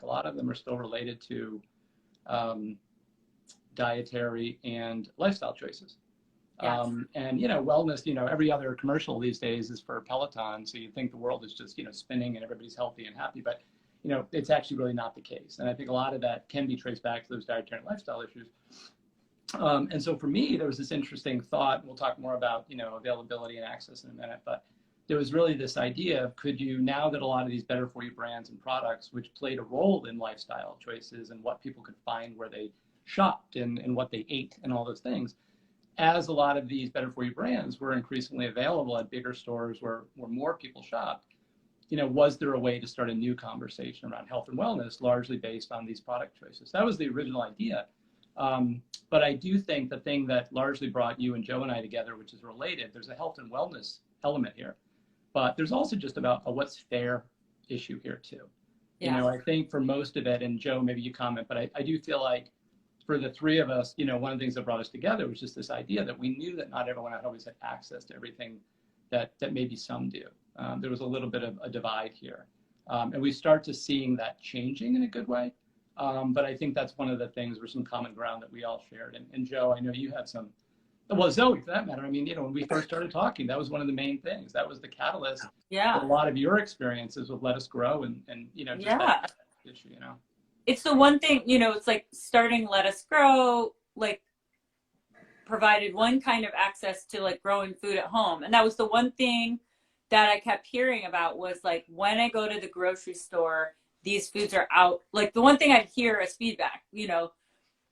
lot of them are still related to dietary and lifestyle choices. Yes. And, wellness, every other commercial these days is for Peloton. So you think the world is just, spinning and everybody's healthy and happy, but, it's actually really not the case. And I think a lot of that can be traced back to those dietary and lifestyle issues. And so for me, there was this interesting thought. We'll talk more about, availability and access in a minute, but there was really this idea of, could you, now that a lot of these better for you brands and products, which played a role in lifestyle choices and what people could find where they shopped and what they ate and all those things, as a lot of these better for you brands were increasingly available at bigger stores where more people shopped, was there a way to start a new conversation around health and wellness, largely based on these product choices? That was the original idea. But I do think the thing that largely brought you and Joe and I together, which is related, there's a health and wellness element here, but there's also just about a what's fair issue here too. Yeah. I think for most of it, and Joe, maybe you comment, but I do feel like for the three of us, one of the things that brought us together was just this idea that we knew that not everyone had always had access to everything that maybe some do. There was a little bit of a divide here. And we start to seeing that changing in a good way. But I think that's one of the things, some common ground that we all shared. And Joe, I know you had some, well, Zooey, for that matter. I mean, when we first started talking, that was one of the main things. That was the catalyst. Yeah. For a lot of your experiences with Let Us Grow and just that issue, It's the one thing, it's like starting Let Us Grow, like provided one kind of access to like growing food at home. And that was the one thing that I kept hearing about was like, when I go to the grocery store, these foods are out. Like the one thing I'd hear as feedback,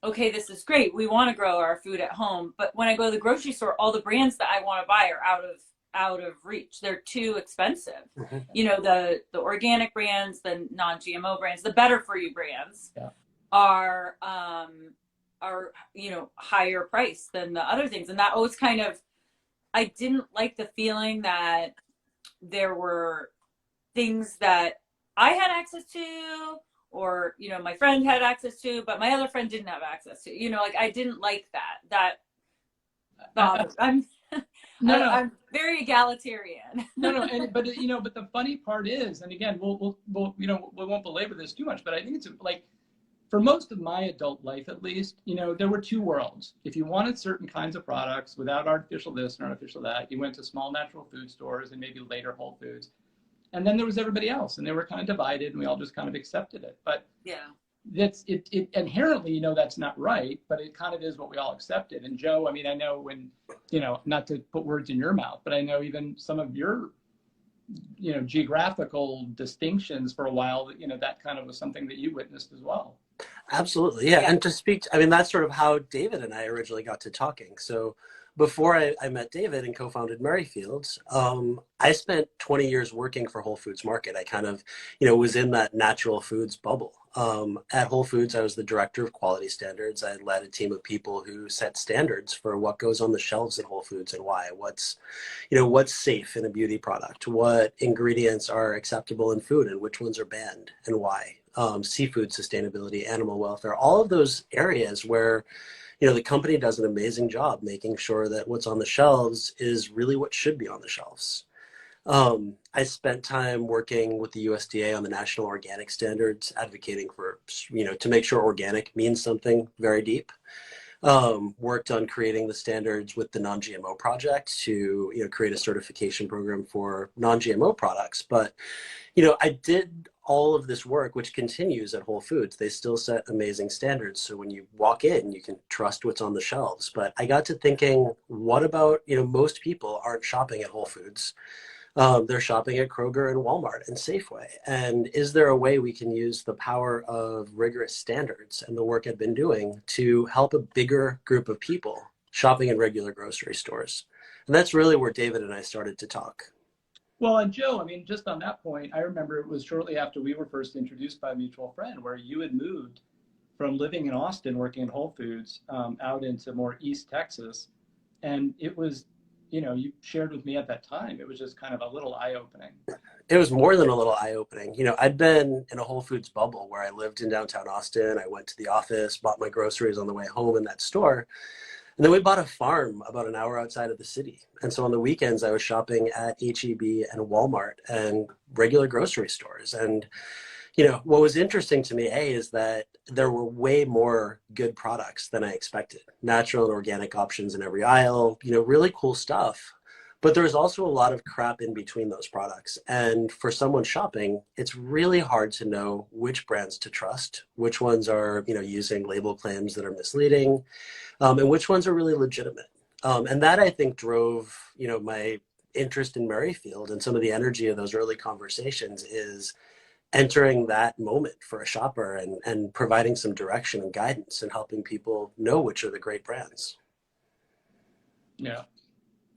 okay, this is great. We want to grow our food at home. But when I go to the grocery store, all the brands that I want to buy are out of reach. They're too expensive. Mm-hmm. The organic brands, the non-GMO brands, the better for you brands are higher price than the other things. And that always kind of, I didn't like the feeling that there were things that I had access to, or, my friend had access to, but my other friend didn't have access to, like, I didn't like that bothered. I'm very egalitarian. But the funny part is, and again, we won't belabor this too much, but I think it's like, for most of my adult life, at least, there were two worlds. If you wanted certain kinds of products without artificial this and artificial that, you went to small natural food stores and maybe later Whole Foods. And then there was everybody else, and they were kind of divided, and we all just kind of accepted it. But that's it inherently, that's not right, but it kind of is what we all accepted. And Joe, I mean, I know when, not to put words in your mouth, but I know even some of your, geographical distinctions for a while, that kind of was something that you witnessed as well. Absolutely. Yeah. And to speak, I mean, that's sort of how David and I originally got to talking. So before I met David and co-founded Merryfields, I spent 20 years working for Whole Foods Market. I kind of, was in that natural foods bubble. At Whole Foods, I was the director of quality standards. I led a team of people who set standards for what goes on the shelves at Whole Foods and why. What's safe in a beauty product? What ingredients are acceptable in food and which ones are banned and why? Seafood sustainability, animal welfare, all of those areas where the company does an amazing job making sure that what's on the shelves is really what should be on the shelves. I spent time working with the USDA on the national organic standards, advocating for, to make sure organic means something very deep. Worked on creating the standards with the non-GMO project to, create a certification program for non-GMO products. But, I did all of this work, which continues at Whole Foods. They still set amazing standards. So when you walk in, you can trust what's on the shelves. But I got to thinking, what about, most people aren't shopping at Whole Foods. They're shopping at Kroger and Walmart and Safeway. And is there a way we can use the power of rigorous standards and the work I've been doing to help a bigger group of people shopping in regular grocery stores? And that's really where David and I started to talk. Well, and Joe, I mean, just on that point, I remember it was shortly after we were first introduced by a mutual friend where you had moved from living in Austin, working in Whole Foods, out into more East Texas. And it was, you shared with me at that time, it was just kind of a little eye-opening. It was more than a little eye-opening. I'd been in a Whole Foods bubble where I lived in downtown Austin. I went to the office, bought my groceries on the way home in that store. And then we bought a farm about an hour outside of the city. And so on the weekends, I was shopping at H-E-B and Walmart and regular grocery stores. And, What was interesting to me, is that there were way more good products than I expected. Natural and organic options in every aisle, really cool stuff. But there's also a lot of crap in between those products. And for someone shopping, it's really hard to know which brands to trust, which ones are, using label claims that are misleading, and which ones are really legitimate. And that, I think, drove, my interest in Merrifield, and some of the energy of those early conversations is entering that moment for a shopper and providing some direction and guidance and helping people know which are the great brands. Yeah.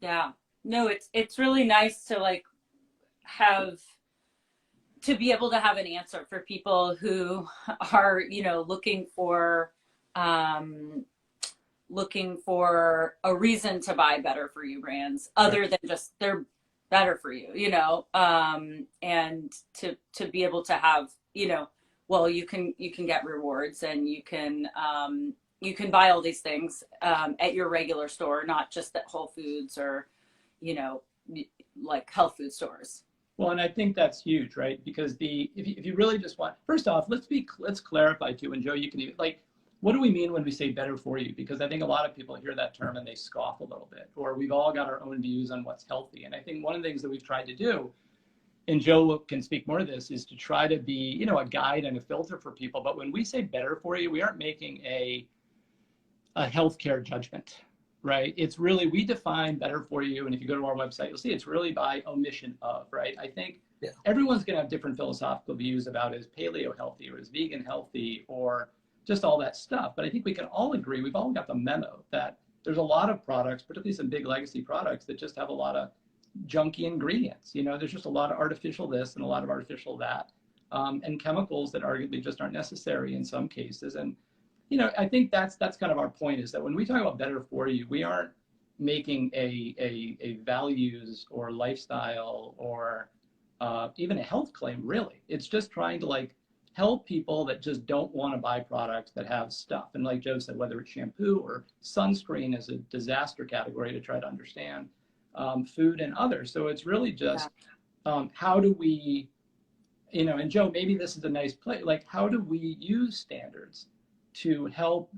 Yeah. No, it's really nice to be able to have an answer for people who are, looking for a reason to buy better for you brands other than just they're better for you, and to be able to have, well, you can get rewards, and you can buy all these things at your regular store, not just at Whole Foods or, like health food stores. Well, and I think that's huge, right? Because if you really just want, first off, let's clarify too, and Joe, you can even, what do we mean when we say better for you? Because I think a lot of people hear that term and they scoff a little bit, or we've all got our own views on what's healthy. And I think one of the things that we've tried to do, and Joe can speak more to this, is to try to be, a guide and a filter for people. But when we say better for you, we aren't making a healthcare judgment, right? It's really, we define better for you. And if you go to our website, you'll see it's really by omission of, right? I think everyone's going to have different philosophical views about is paleo healthy or is vegan healthy or just all that stuff. But I think we can all agree, we've all got the memo that there's a lot of products, particularly some big legacy products, that just have a lot of junky ingredients. There's just a lot of artificial this and a lot of artificial that, and chemicals that arguably just aren't necessary in some cases. And, I think that's kind of our point, is that when we talk about better for you, we aren't making a values or lifestyle or even a health claim, really. It's just trying to help people that just don't want to buy products that have stuff. And like Joe said, whether it's shampoo or sunscreen is a disaster category to try to understand, food and others. So it's really just how do we, and Joe, maybe this is a nice place, how do we use standards to help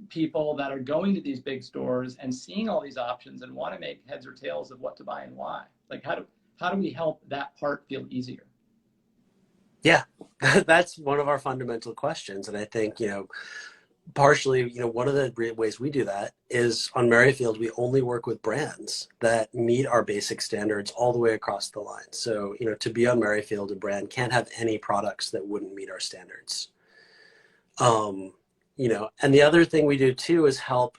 people that are going to these big stores and seeing all these options and want to make heads or tails of what to buy and why? How do we help that part feel easier? Yeah, that's one of our fundamental questions. And I think, partially, one of the ways we do that is on Merrifield, we only work with brands that meet our basic standards all the way across the line. So, to be on Merrifield, a brand can't have any products that wouldn't meet our standards. And the other thing we do too is help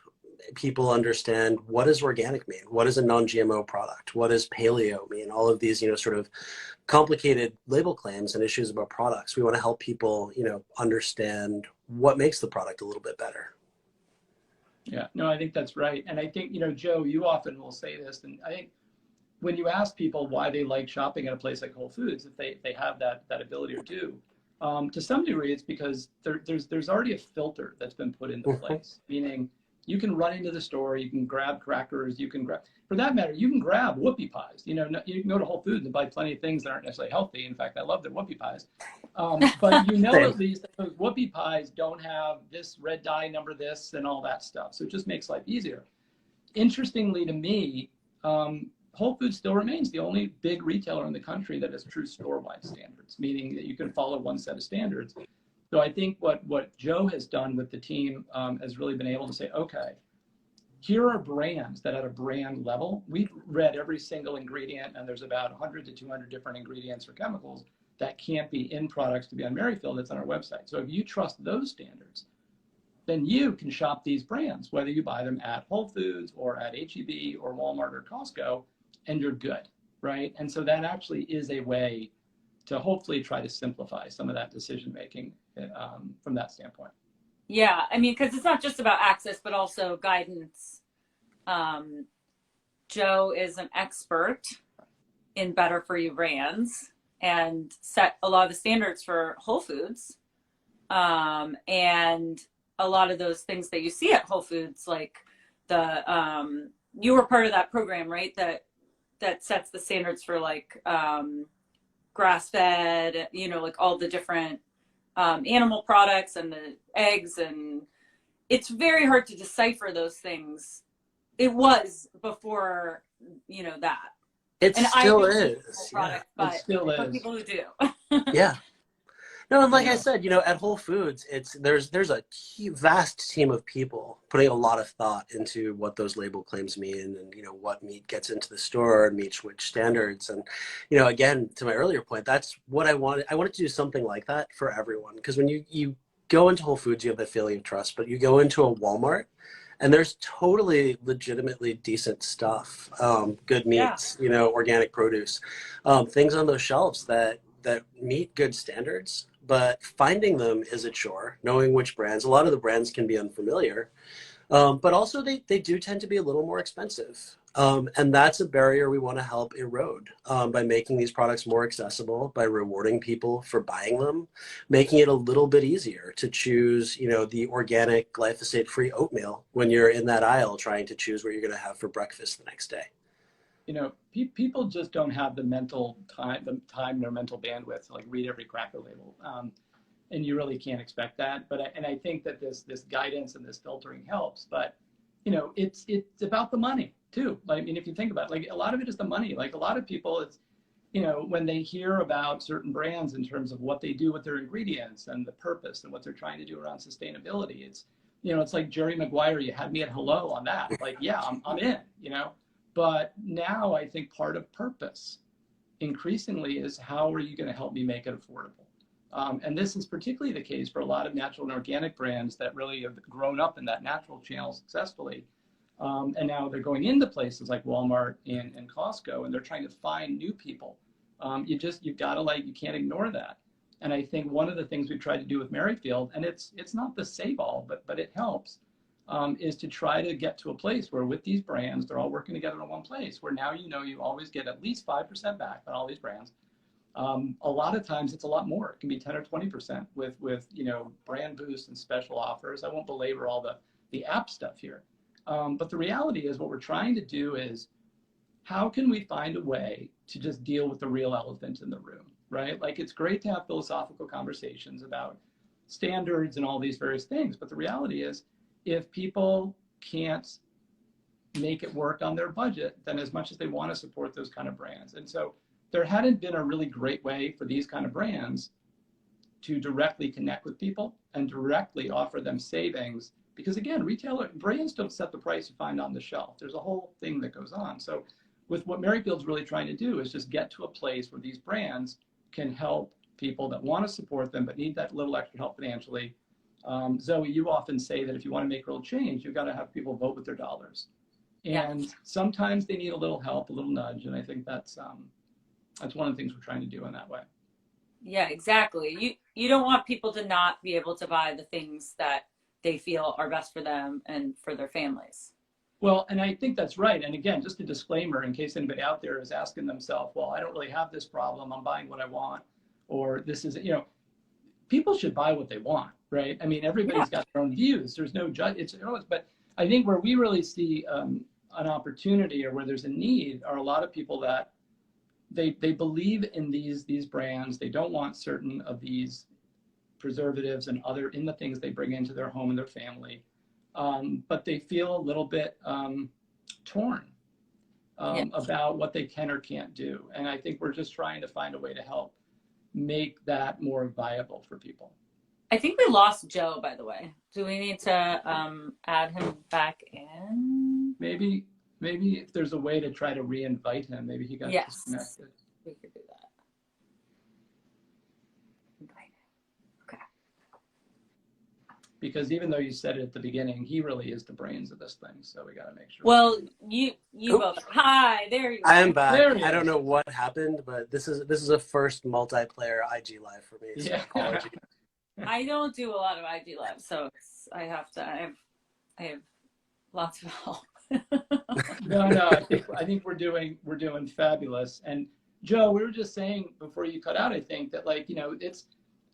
people understand, what does organic mean? What is a non-GMO product? What does paleo mean? All of these, sort of complicated label claims and issues about products. We want to help people, understand what makes the product a little bit better. Yeah, no, I think that's right. And I think, Joe, you often will say this, and I think when you ask people why they like shopping at a place like Whole Foods, if they have that ability or do, to some degree, it's because there's already a filter that's been put into place, meaning you can run into the store, you can grab crackers, you can grab, for that matter, you can grab whoopie pies. You can go to Whole Foods and buy plenty of things that aren't necessarily healthy. In fact, I love their whoopie pies. But at least that those whoopie pies don't have this red dye number this and all that stuff. So it just makes life easier. Interestingly to me, Whole Foods still remains the only big retailer in the country that has true store-wide standards, meaning that you can follow one set of standards. So I think what Joe has done with the team has really been able to say, okay, here are brands that at a brand level, we've read every single ingredient, and there's about 100 to 200 different ingredients or chemicals that can't be in products to be on Merrifield that's on our website. So if you trust those standards, then you can shop these brands, whether you buy them at Whole Foods or at H-E-B or Walmart or Costco, and you're good, right? And so that actually is a way to hopefully try to simplify some of that decision-making from that standpoint. Yeah, I mean, because it's not just about access, but also guidance. Joe is an expert in better for you brands and set a lot of the standards for Whole Foods. And a lot of those things that you see at Whole Foods, like you were part of that program, right? That sets the standards for grass-fed, you know, like all the different animal products and the eggs, and it's very hard to decipher those things. It was before, you know, that. It and still I is. product, Yeah. but It still for is. people who do. Yeah. No, and like I Yeah. said, you know, at Whole Foods, there's a vast team of people putting a lot of thought into what those label claims mean, and you know what meat gets into the store and meets which standards. And you know, again, to my earlier point, that's what I wanted. I wanted to do something like that for everyone, because when you go into Whole Foods, you have that feeling of trust, but you go into a Walmart, and there's totally legitimately decent stuff, good Yeah. meats, you know, organic produce, things on those shelves that meet good standards, but finding them is a chore. Knowing which brands, a lot of the brands can be unfamiliar, but also they do tend to be a little more expensive. And that's a barrier we want to help erode, by making these products more accessible, by rewarding people for buying them, making it a little bit easier to choose, you know, the organic glyphosate-free oatmeal when you're in that aisle trying to choose what you're going to have for breakfast the next day. You know, people just don't have the time, their mental bandwidth to like read every cracker label, and you really can't expect that. But I think that this guidance and this filtering helps. But you know, it's about the money too. Like, I mean, if you think about it, like a lot of it is the money. Like a lot of people, it's, you know, when they hear about certain brands in terms of what they do with their ingredients and the purpose and what they're trying to do around sustainability, it's, you know, it's like Jerry Maguire. You had me at hello on that. Like, yeah, I'm in. You know. But now I think part of purpose increasingly is how are you going to help me make it affordable? And this is particularly the case for a lot of natural and organic brands that really have grown up in that natural channel successfully. And now they're going into places like Walmart and Costco, and they're trying to find new people. You've got to, like, you can't ignore that. And I think one of the things we tried to do with Merrifield, and it's not the save all, but it helps, is to try to get to a place where with these brands, they're all working together in one place, where now you know you always get at least 5% back on all these brands. A lot of times it's a lot more. It can be 10 or 20% with you know, brand boosts and special offers. I won't belabor all the app stuff here. But the reality is what we're trying to do is how can we find a way to just deal with the real elephant in the room, right? Like it's great to have philosophical conversations about standards and all these various things. But the reality is if people can't make it work on their budget, then as much as they want to support those kind of brands. And so there hadn't been a really great way for these kind of brands to directly connect with people and directly offer them savings. Because again, brands don't set the price you find on the shelf. There's a whole thing that goes on. So with what Merrifield's really trying to do is just get to a place where these brands can help people that want to support them but need that little extra help financially. Zooey, you often say that if you want to make real change, you've got to have people vote with their dollars. And sometimes they need a little help, a little nudge. And I think that's one of the things we're trying to do in that way. Yeah, exactly. You don't want people to not be able to buy the things that they feel are best for them and for their families. Well, and I think that's right. And again, just a disclaimer in case anybody out there is asking themselves, well, I don't really have this problem. I'm buying what I want. Or this is, you know, people should buy what they want, right? I mean, everybody's got their own views. There's no judge. But I think where we really see an opportunity or where there's a need are a lot of people that they believe in these brands. They don't want certain of these preservatives and other in the things they bring into their home and their family. But they feel a little bit torn about what they can or can't do. And I think we're just trying to find a way to help make that more viable for people. I think we lost Joe, by the way. Do we need to add him back in? Maybe if there's a way to try to re-invite him, maybe he got disconnected. We could do that. Okay. Because even though you said it at the beginning, he really is the brains of this thing. So we got to make sure. Well, you both. Hi, there you go. I am back. I don't know what happened, but this is a first multiplayer IG live for me. So yeah. apologies. I don't do a lot of IG live, so I have lots of help. No, I think we're doing fabulous. And Joe, we were just saying before you cut out, I think that, like, you know, it's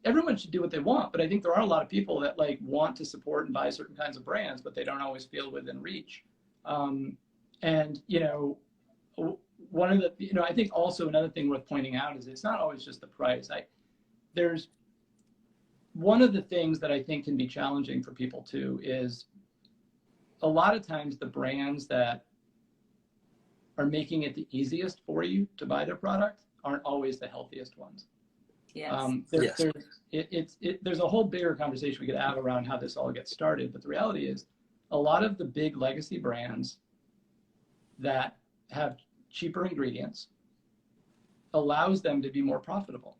everyone should do what they want, but I think there are a lot of people that like want to support and buy certain kinds of brands, but they don't always feel within reach. And you know, one of the, I think also another thing worth pointing out is it's not always just the price. There's one of the things that I think can be challenging for people too is a lot of times the brands that are making it the easiest for you to buy their product aren't always the healthiest ones. Yes. There's a whole bigger conversation we could have around how this all gets started, but the reality is a lot of the big legacy brands that have cheaper ingredients allows them to be more profitable.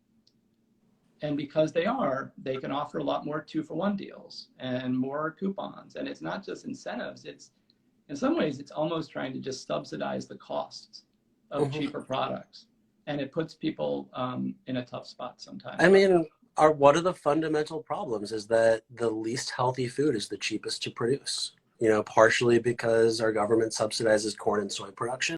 And because they can offer a lot more 2-for-1 deals and more coupons. And it's not just incentives. It's, in some ways, it's almost trying to just subsidize the costs of cheaper products. And it puts people in a tough spot sometimes. I mean, one of the fundamental problems is that the least healthy food is the cheapest to produce, partially because our government subsidizes corn and soy production.